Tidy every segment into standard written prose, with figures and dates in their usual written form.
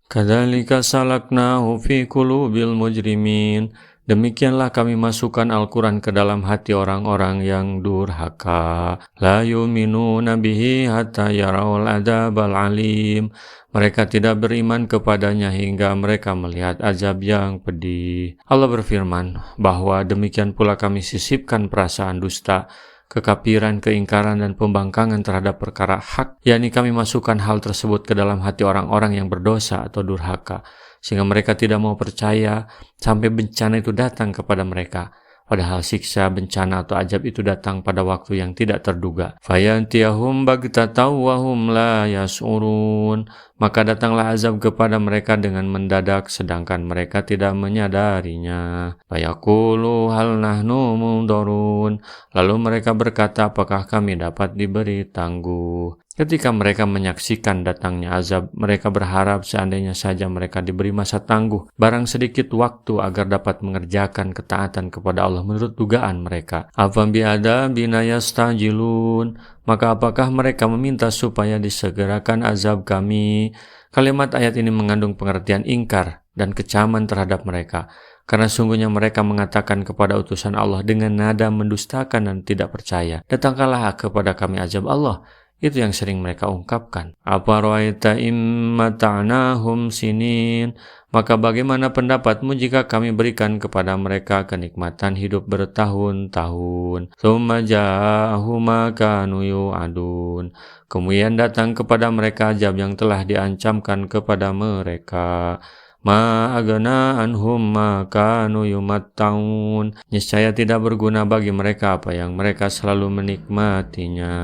Kadzalika salaknahu fi qulubil mujrimin. Demikianlah kami masukkan Al-Quran ke dalam hati orang-orang yang durhaka. La yu'minuna bihi hatta yarawul adzabal alim. Mereka tidak beriman kepadanya hingga mereka melihat azab yang pedih. Allah berfirman bahwa demikian pula kami sisipkan perasaan dusta, kekafiran, keingkaran, dan pembangkangan terhadap perkara hak, yakni kami masukkan hal tersebut ke dalam hati orang-orang yang berdosa atau durhaka, sehingga mereka tidak mau percaya sampai bencana itu datang kepada mereka. Padahal siksa, bencana, atau azab itu datang pada waktu yang tidak terduga. Fayantiyahum bagtatau wahum la yas'urun. Maka datanglah azab kepada mereka dengan mendadak, sedangkan mereka tidak menyadarinya. Fayaqulu hal nahnu mundharun. Lalu mereka berkata, apakah kami dapat diberi tangguh? Ketika mereka menyaksikan datangnya azab, mereka berharap seandainya saja mereka diberi masa tangguh, barang sedikit waktu agar dapat mengerjakan ketaatan kepada Allah menurut dugaan mereka. Afam bi'adzabina yastajilun. Maka apakah mereka meminta supaya disegerakan azab kami? Kalimat ayat ini mengandung pengertian ingkar dan kecaman terhadap mereka, karena sungguhnya mereka mengatakan kepada utusan Allah dengan nada mendustakan dan tidak percaya, datangkanlah kepada kami azab Allah. Itu yang sering mereka ungkapkan. Apara'aita immata'nahum sinin. Maka bagaimana pendapatmu jika kami berikan kepada mereka kenikmatan hidup bertahun-tahun? Tsumma ja'ahum ma kanu yu'adun. Kemudian datang kepada mereka azab yang telah diancamkan kepada mereka. Ma agna anhum ma kanu yumatta'un. Niscaya tidak berguna bagi mereka apa yang mereka selalu menikmatinya.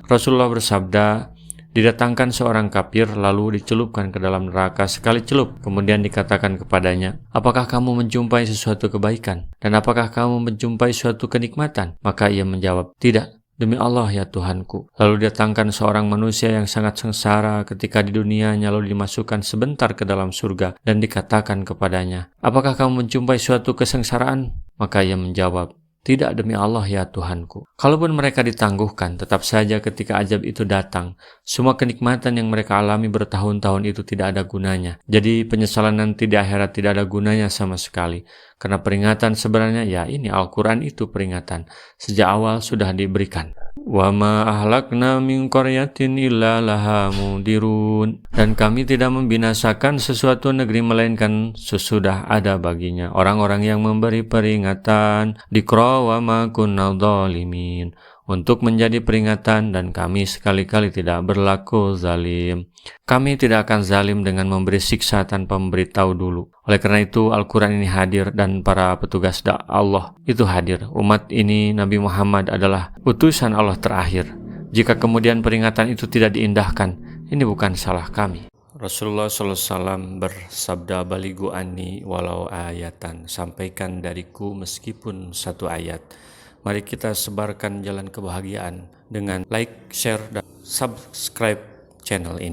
Rasulullah bersabda, didatangkan seorang kafir lalu dicelupkan ke dalam neraka sekali celup. Kemudian dikatakan kepadanya, apakah kamu menjumpai sesuatu kebaikan? Dan apakah kamu menjumpai suatu kenikmatan? Maka ia menjawab, tidak. Demi Allah ya Tuhanku. Lalu datangkan seorang manusia yang sangat sengsara ketika di dunianya, lalu dimasukkan sebentar ke dalam surga dan dikatakan kepadanya, apakah kamu menjumpai suatu kesengsaraan? Maka ia menjawab, tidak demi Allah ya Tuhanku. Kalaupun mereka ditangguhkan, tetap saja ketika azab itu datang, semua kenikmatan yang mereka alami bertahun-tahun itu tidak ada gunanya. Jadi penyesalan nanti di akhirat tidak ada gunanya sama sekali. Karena peringatan sebenarnya, ya ini Al-Quran itu peringatan. Sejak awal sudah diberikan. Wa ma ahlakna min qaryatin illa laha mudirun. Dan kami tidak membinasakan sesuatu negeri melainkan sesudah ada baginya orang-orang yang memberi peringatan. Dikra wa ma kunna dhalimin. Untuk menjadi peringatan, dan kami sekali-kali tidak berlaku zalim. Kami tidak akan zalim dengan memberi siksa tanpa memberitahu dulu. Oleh karena itu Al-Quran ini hadir dan para petugas Allah itu hadir. Umat ini, Nabi Muhammad adalah utusan Allah terakhir. Jika kemudian peringatan itu tidak diindahkan, ini bukan salah kami. Rasulullah SAW bersabda, baligu anni walau ayatan. Sampaikan dariku meskipun satu ayat. Mari kita sebarkan jalan kebahagiaan dengan like, share, dan subscribe channel ini.